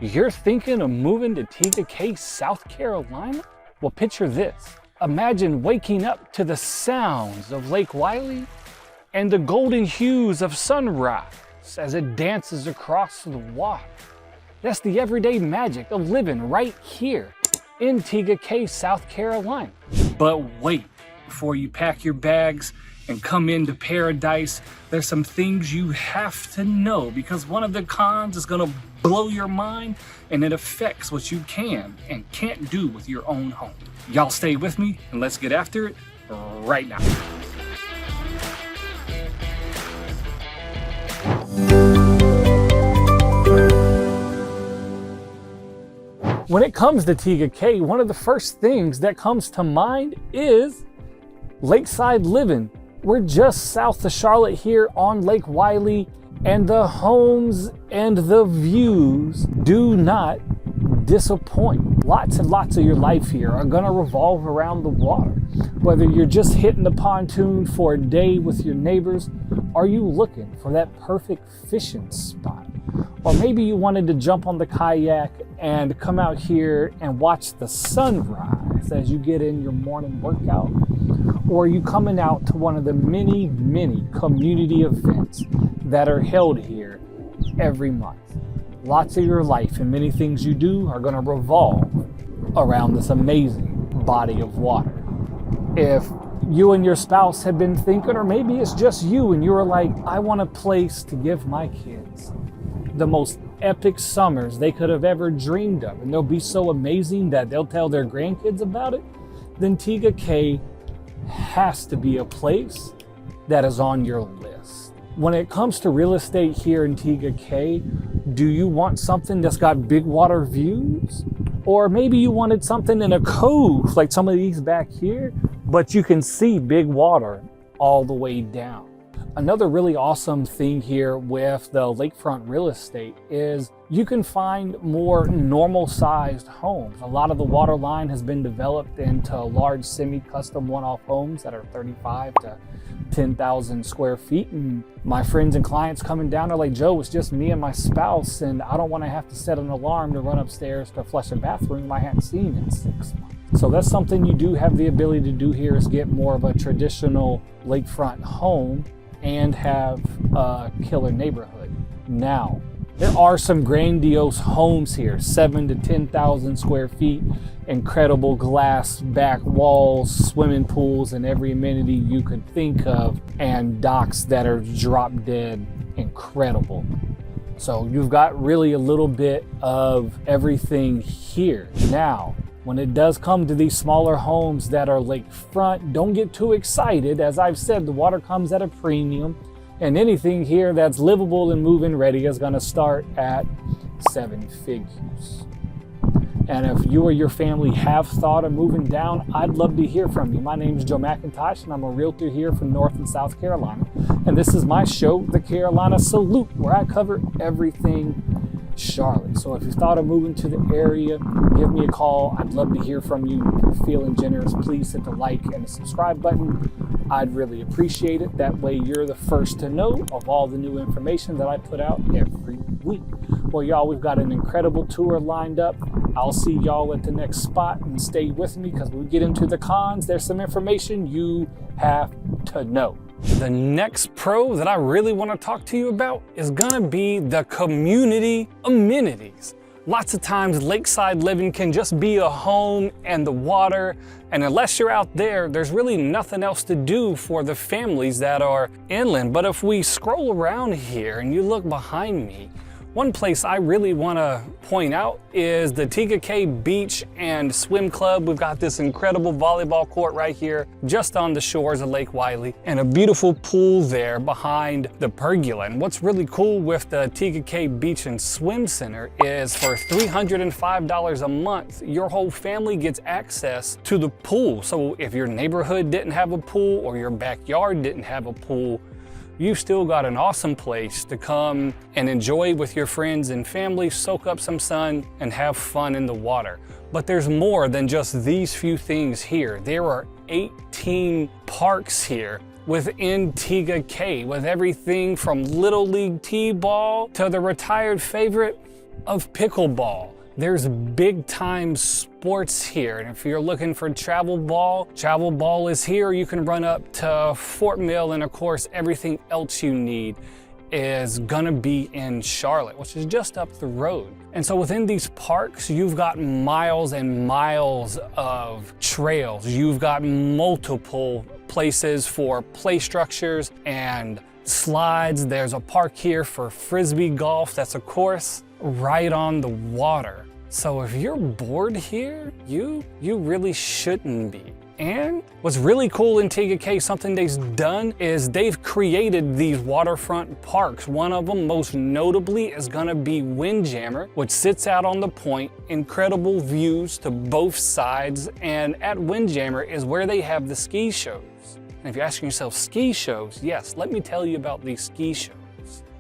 You're thinking of moving to Tega Cay, South Carolina? Well, picture this. Imagine waking up to the sounds of Lake Wylie and the golden hues of sunrise as it dances across the water. That's the everyday magic of living right here in Tega Cay, South Carolina. But wait, before you pack your bags and come into paradise, there's some things you have to know, because one of the cons is gonna blow your mind, and it affects what you can and can't do with your own home. Y'all stay with me and let's get after it right now. When it comes to Tega Cay, one of the first things that comes to mind is Lakeside Living. We're just south of Charlotte here on Lake Wylie, and the homes and the views do not disappoint. Lots and lots of your life here are gonna revolve around the water. Whether you're just hitting the pontoon for a day with your neighbors, are you looking for that perfect fishing spot? Or maybe you wanted to jump on the kayak and come out here and watch the sunrise as you get in your morning workout. Or are you coming out to one of the many community events that are held here every month? Lots of your life and many things you do are going to revolve around this amazing body of water. If you and your spouse have been thinking, or maybe it's just you and you're like, I want a place to give my kids the most epic summers they could have ever dreamed of, and they'll be so amazing that they'll tell their grandkids about it, then Tega Cay has to be a place that is on your list. When it comes to real estate here in Tega Cay, do you want something that's got big water views? Or maybe you wanted something in a cove like some of these back here, but you can see big water all the way down. Another really awesome thing here with the lakefront real estate is you can find more normal-sized homes. A lot of the water line has been developed into large semi-custom one-off homes that are 35 to 10,000 square feet. And my friends and clients coming down are like, Joe, it's just me and my spouse, and I don't want to have to set an alarm to run upstairs to flush a bathroom I hadn't seen in 6 months. So that's something you do have the ability to do here, is get more of a traditional lakefront home and have a killer neighborhood. Now, there are some grandiose homes here, 7,000 to 10,000 square feet, incredible glass back walls, swimming pools, and every amenity you could think of, and docks that are drop dead incredible. So you've got really a little bit of everything here. Now, when it does come to these smaller homes that are lakefront, don't get too excited. As I've said, the water comes at a premium, and anything here that's livable and move-in ready is gonna start at 7 figures. And if you or your family have thought of moving down, I'd love to hear from you. My name is Joe McIntosh, and I'm a realtor here from North and South Carolina. And this is my show, The Carolina Salute, where I cover everything Charlotte. So if you thought of moving to the area, give me a call. I'd love to hear from you. If you're feeling generous, please hit the like and the subscribe button. I'd really appreciate it. That way you're the first to know of all the new information that I put out every week. Well, y'all, we've got an incredible tour lined up. I'll see y'all at the next spot, and stay with me, because when we get into the cons, there's some information you have to know. The next pro that I really want to talk to you about is gonna be the community amenities. Lots of times Lakeside Living can just be a home and the water, and unless you're out there, there's really nothing else to do for the families that are inland. But if we scroll around here and you look behind me, one place I really want to point out is the Tega Cay Beach and Swim Club. We've got this incredible volleyball court right here just on the shores of Lake Wylie, and a beautiful pool there behind the pergola. And what's really cool with the Tega Cay Beach and Swim Center is for $305 a month, your whole family gets access to the pool. So if your neighborhood didn't have a pool or your backyard didn't have a pool, you've still got an awesome place to come and enjoy with your friends and family, soak up some sun, and have fun in the water. But there's more than just these few things here. There are 18 parks here within Tega Cay, with everything from Little League T-ball to the retired favorite, of pickleball. There's big time sports here. And if you're looking for travel ball is here. You can run up to Fort Mill, and of course, everything else you need is gonna be in Charlotte, which is just up the road. And so within these parks, you've got miles and miles of trails. You've got multiple places for play structures and slides. There's a park here for frisbee golf that's, of course, right on the water. So if you're bored here, you really shouldn't be. And what's really cool in Tega Cay, something they've done, is they've created these waterfront parks. One of them, most notably, is gonna be Windjammer, which sits out on the point, incredible views to both sides, and at Windjammer is where they have the ski shows. And if you're asking yourself, ski shows? Yes, let me tell you about these ski shows.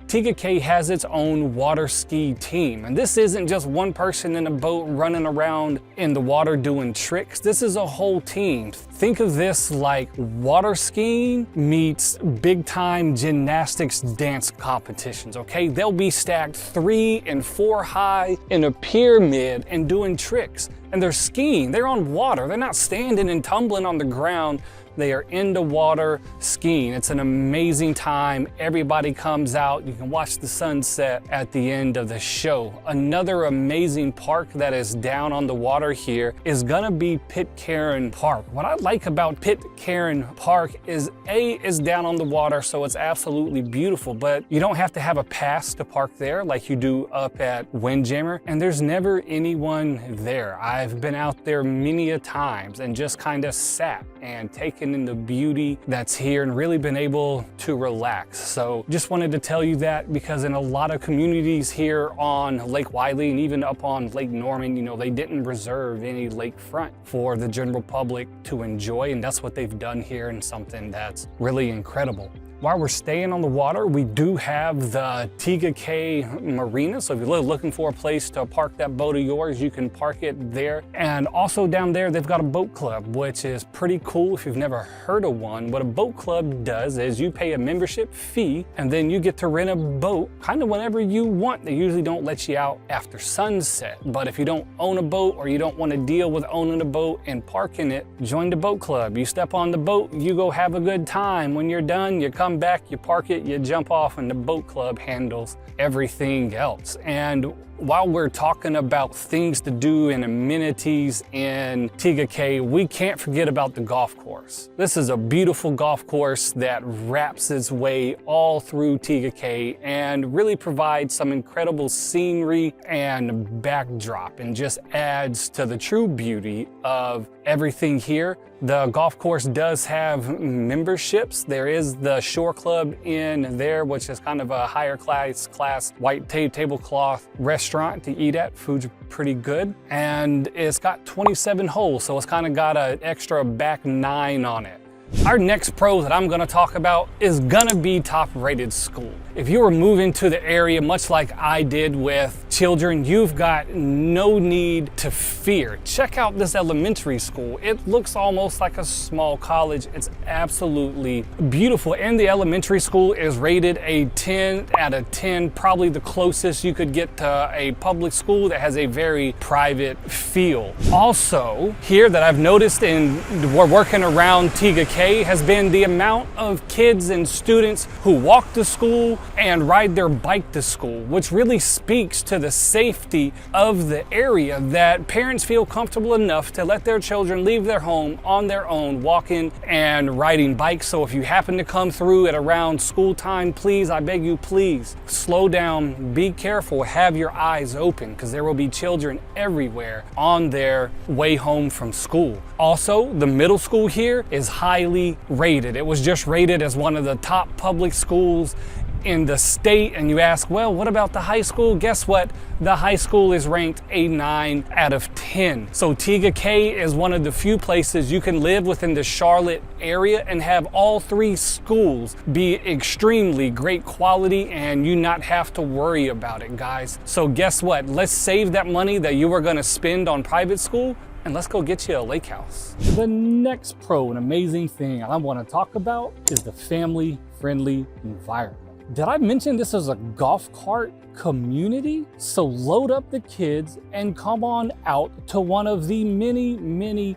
Tega Cay has its own water ski team, and this isn't just one person in a boat running around in the water doing tricks. This is a whole team. Think of this like water skiing meets big time gymnastics dance competitions, okay? They'll be stacked 3 and 4 high in a pyramid and doing tricks. And they're skiing, they're on water. They're not standing and tumbling on the ground. They are in the water skiing. It's an amazing time. Everybody comes out. You can watch the sunset at the end of the show. Another amazing park that is down on the water here is gonna be Pitcairn Park. What I like about Pitcairn Park is it's down on the water, so it's absolutely beautiful, but you don't have to have a pass to park there like you do up at Windjammer, and there's never anyone there. I've been out there many a times and just kind of sat and taken in the beauty that's here and really been able to relax. So just wanted to tell you that, because in a lot of communities here on Lake Wylie and even up on Lake Norman, you know, they didn't reserve any lakefront for the general public to enjoy, and that's what they've done here, and something that's really incredible. While we're staying on the water, we do have the Tega Cay Marina. So if you're looking for a place to park that boat of yours, you can park it there. And also down there, they've got a boat club, which is pretty cool if you've never heard of one. What a boat club does is you pay a membership fee, and then you get to rent a boat kind of whenever you want. They usually don't let you out after sunset. But if you don't own a boat, or you don't want to deal with owning a boat and parking it, join the boat club. You step on the boat, you go have a good time. When you're done, you come back, you park it, you jump off, and the boat club handles everything else. And while we're talking about things to do and amenities in Tega Cay, we can't forget about the golf course. This is a beautiful golf course that wraps its way all through Tega Cay and really provides some incredible scenery and backdrop, and just adds to the true beauty of everything here. The golf course does have memberships. There is the Shore Club in there, which is kind of a higher class white tablecloth restaurant to eat at. Food's pretty good. And it's got 27 holes, so it's kind of got an extra back 9 on it. Our next pro that I'm gonna talk about is gonna be top-rated school. If you were moving to the area, much like I did with children, you've got no need to fear. Check out this elementary school. It looks almost like a small college. It's absolutely beautiful. And the elementary school is rated a 10 out of 10, probably the closest you could get to a public school that has a very private feel. Also, here that I've noticed, and we're working around Tega Cay, has been the amount of kids and students who walk to school and ride their bike to school, which really speaks to the safety of the area, that parents feel comfortable enough to let their children leave their home on their own, walking and riding bikes. So if you happen to come through at around school time, please, I beg you, please slow down, be careful, have your eyes open, because there will be children everywhere on their way home from school. Also, the middle school here is highly rated. It was just rated as one of the top public schools in the state. And you ask, well, what about the high school? Guess what? The high school is ranked a 9 out of 10. So Tega Cay is one of the few places you can live within the Charlotte area and have all 3 schools be extremely great quality, and you not have to worry about it, guys. So guess what? Let's save that money that you were gonna spend on private school, and let's go get you a lake house. The next pro and amazing thing I want to talk about is the family-friendly environment. Did I mention this is a golf cart community. So load up the kids and come on out to one of the many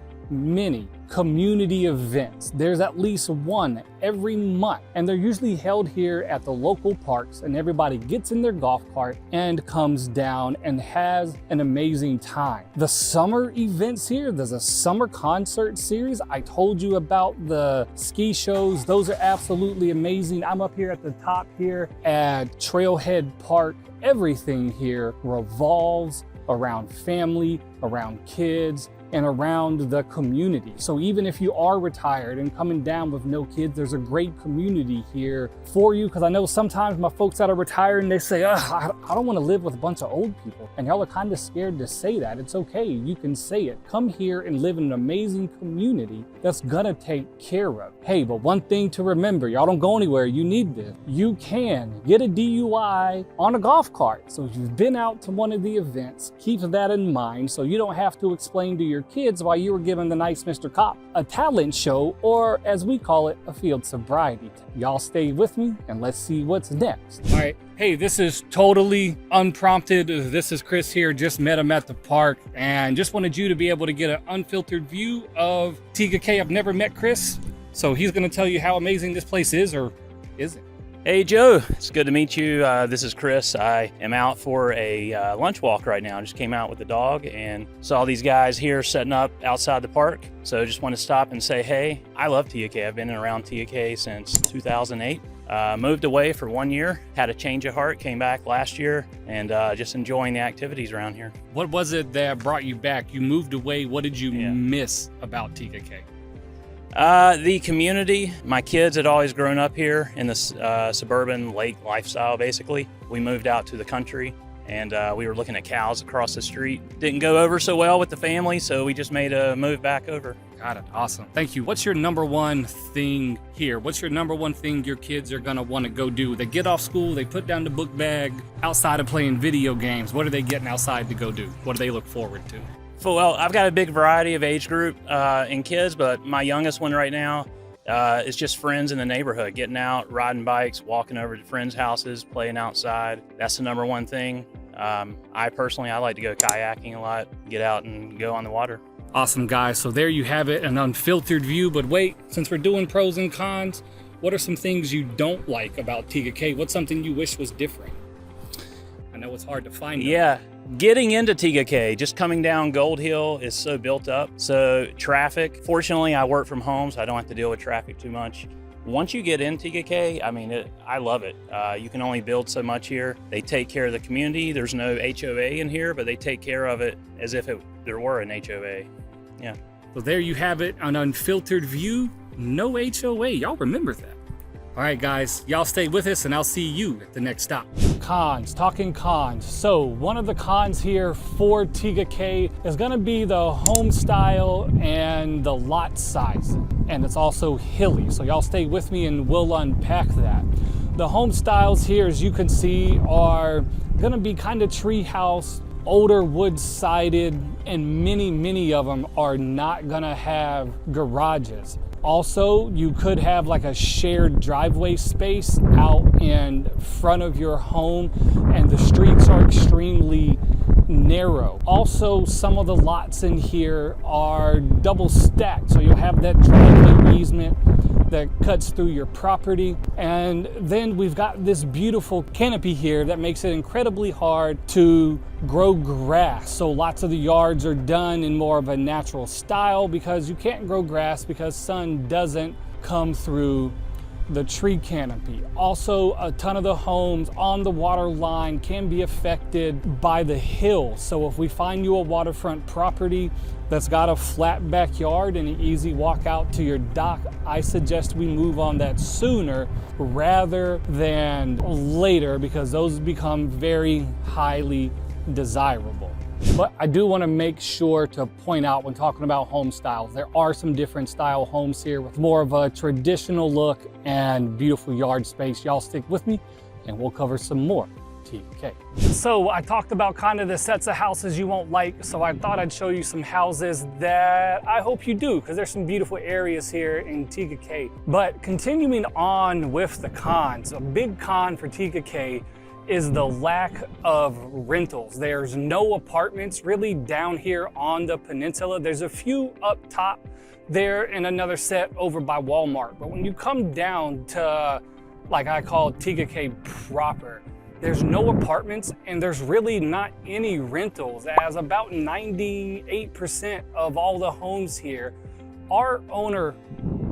community events. There's at least one every month, and they're usually held here at the local parks, and everybody gets in their golf cart and comes down and has an amazing time. The summer events here, there's a summer concert series. I told you about the ski shows. Those are absolutely amazing. I'm up here at the top here at Trailhead Park. Everything here revolves around family, around kids, and around the community. So even if you are retired and coming down with no kids, there's a great community here for you. Because I know sometimes my folks that are retiring, they say, I don't want to live with a bunch of old people. And y'all are kind of scared to say that. It's okay, you can say it. Come here and live in an amazing community that's gonna take care of. Hey, but one thing to remember, y'all don't go anywhere, you need this. You can get a DUI on a golf cart. So if you've been out to one of the events, keep that in mind so you don't have to explain to your kids why you were giving the nice Mr. Cop a talent show, or as we call it, a field sobriety. Y'all stay with me and let's see what's next. All right, hey, this is totally unprompted. This is Chris here, just met him at the park and just wanted you to be able to get an unfiltered view of Tega Cay. I've never met Chris, so he's gonna tell you how amazing this place is, or is it? Hey Joe, it's good to meet you. This is Chris. I am out for a lunch walk right now. I just came out with the dog and saw these guys here setting up outside the park. So just want to stop and say, hey, I love Tega Cay. I've been around Tega Cay since 2008. Moved away for 1 year, had a change of heart, came back last year, and just enjoying the activities around here. What was it that brought you back? You moved away. What did you miss about Tega Cay? The community. My kids had always grown up here in this suburban lake lifestyle, basically. We moved out to the country and we were looking at cows across the street. Didn't go over so well with the family, so we just made a move back over. Got it. Awesome. Thank you. What's your number one thing here? What's your number one thing your kids are going to want to go do? They get off school, they put down the book bag, outside of playing video games. What are they getting outside to go do? What do they look forward to? Well, I've got a big variety of age group in kids, but my youngest one right now is just friends in the neighborhood, getting out, riding bikes, walking over to friends' houses, playing outside. That's the number one thing. I personally like to go kayaking a lot, get out and go on the water. Awesome, guys. So there you have it, an unfiltered view. But wait, since we're doing pros and cons, what are some things you don't like about Tega Cay? What's something you wish was different? I know it's hard to find them. Yeah. Getting into Tega Cay, just coming down Gold Hill is so built up. So traffic, fortunately I work from home, so I don't have to deal with traffic too much. Once you get in Tega Cay, I mean, I love it. You can only build so much here. They take care of the community. There's no HOA in here, but they take care of it as if there were an HOA. Yeah. So there you have it, an unfiltered view, no HOA. Y'all remember that. All right, guys, y'all stay with us and I'll see you at the next stop. Cons, talking cons. So one of the cons here for Tega Cay is gonna be the home style and the lot size. And it's also hilly, so y'all stay with me and we'll unpack that. The home styles here, as you can see, are gonna be kind of tree house, older wood sided, and many of them are not gonna have garages. Also, you could have like a shared driveway space out in front of your home, and the streets are extremely narrow. Also, some of the lots in here are double stacked, so you'll have that driveway easement that cuts through your property. And then we've got this beautiful canopy here that makes it incredibly hard to grow grass. So lots of the yards are done in more of a natural style because you can't grow grass because sun doesn't come through the tree canopy. Also, a ton of the homes on the water line can be affected by the hill. So if we find you a waterfront property that's got a flat backyard and an easy walk out to your dock, I suggest we move on that sooner rather than later, because those become very highly desirable. But I do want to make sure to point out, when talking about home styles, there are some different style homes here with more of a traditional look and beautiful yard space. Y'all stick with me and we'll cover some more Tega Cay. So I talked about kind of the sets of houses you won't like, so I thought I'd show you some houses that I hope you do, because there's some beautiful areas here in Tega Cay. But continuing on with the cons, a big con for Tega Cay is the lack of rentals. There's no apartments really down here on the peninsula. There's a few up top there and another set over by Walmart. But when you come down to, like I call Tega Cay proper, there's no apartments and there's really not any rentals, as about 98% of all the homes here are owner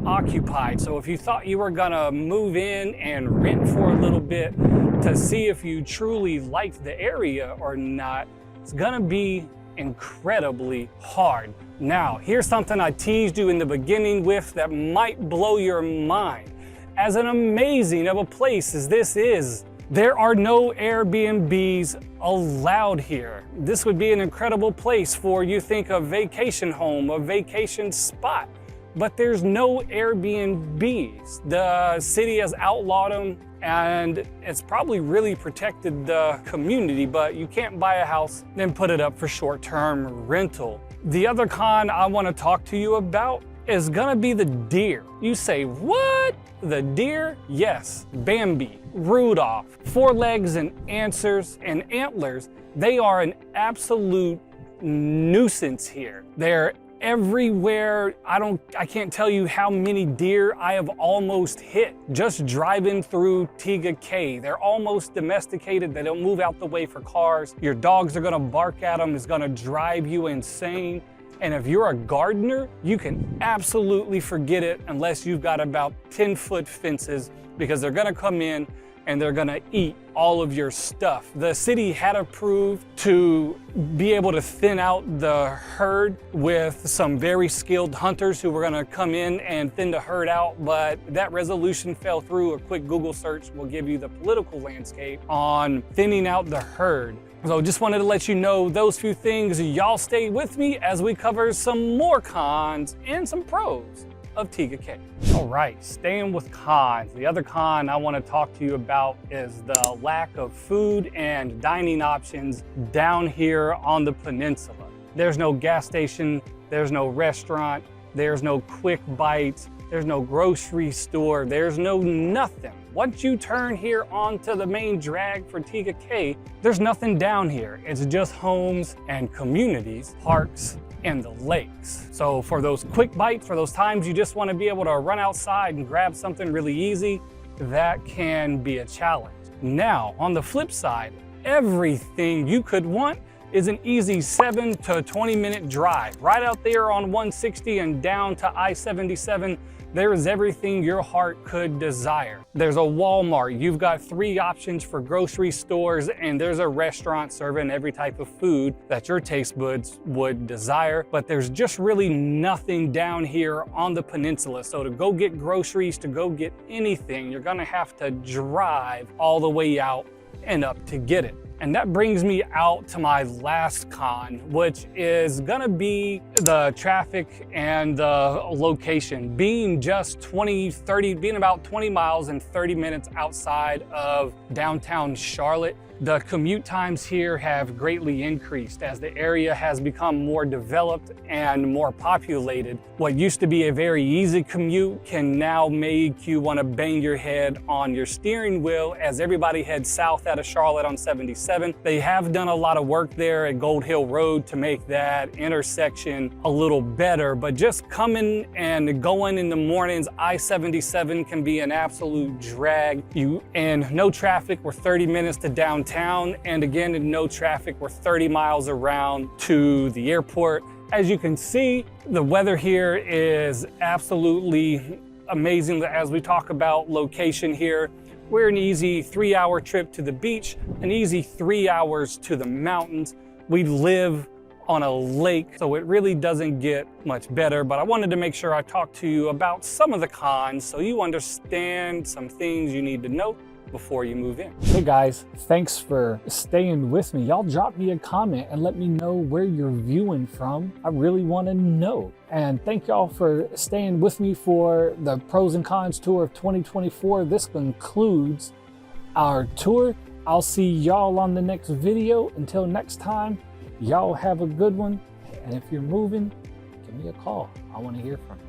occupied. So if you thought you were gonna move in and rent for a little bit to see if you truly liked the area or not, it's gonna be incredibly hard. Now, here's something I teased you in the beginning with that might blow your mind. As an amazing of a place as this is, there are no Airbnbs allowed here. This would be an incredible place for, you think, a vacation home, a vacation spot, but there's no Airbnbs. The city has outlawed them, and it's probably really protected the community, but you can't buy a house and put it up for short-term rental. The other con I want to talk to you about is gonna be the deer. You say, what? The deer? Yes, Bambi, Rudolph, four legs and antlers, they are an absolute nuisance here. They're everywhere. I can't tell you how many deer I have almost hit just driving through Tega Cay. They're almost domesticated. They don't move out the way for cars. Your dogs are gonna bark at them. It's gonna drive you insane. And if you're a gardener, you can absolutely forget it unless you've got about 10-foot fences, because they're gonna come in and they're gonna eat all of your stuff. The city had approved to be able to thin out the herd with some very skilled hunters who were gonna come in and thin the herd out, but that resolution fell through. A quick Google search will give you the political landscape on thinning out the herd. So just wanted to let you know those few things. Y'all stay with me as we cover some more cons and some pros of Tega Cay. All right, staying with cons. The other con I want to talk to you about is the lack of food and dining options down here on the peninsula. There's no gas station, there's no restaurant, there's no quick bites, there's no grocery store, there's no nothing. Once you turn here onto the main drag for Tega Cay, there's nothing down here. It's just homes and communities, parks, and the lakes. So for those quick bites, for those times you just want to be able to run outside and grab something really easy, that can be a challenge. Now, on the flip side, everything you could want is an easy 7 to 20 minute drive. Right out there on 160 and down to I-77, there is everything your heart could desire. There's a Walmart, you've got 3 options for grocery stores, and there's a restaurant serving every type of food that your taste buds would desire. But there's just really nothing down here on the peninsula. So to go get groceries, to go get anything, you're gonna have to drive all the way out and up to get it. And that brings me out to my last con, which is gonna be the traffic and the location. Being just being about 20 miles and 30 minutes outside of downtown Charlotte, the commute times here have greatly increased as the area has become more developed and more populated. What used to be a very easy commute can now make you want to bang your head on your steering wheel as everybody heads south out of Charlotte on 77. They have done a lot of work there at Gold Hill Road to make that intersection a little better, but just coming and going in the mornings, I-77 can be an absolute drag. And no traffic, we're 30 minutes to downtown. And again, in no traffic, we're 30 miles around to the airport. As you can see, the weather here is absolutely amazing. As we talk about location here, we're an easy 3-hour trip to the beach, an easy 3 hours to the mountains. We live on a lake, so it really doesn't get much better. But I wanted to make sure I talked to you about some of the cons so you understand some things you need to know before you move in. Hey guys, thanks for staying with me. Y'all drop me a comment and let me know where you're viewing from. I really want to know. And thank y'all for staying with me for the pros and cons tour of 2024. This concludes our tour. I'll see y'all on the next video. Until next time, y'all have a good one. And if you're moving, give me a call. I want to hear from you.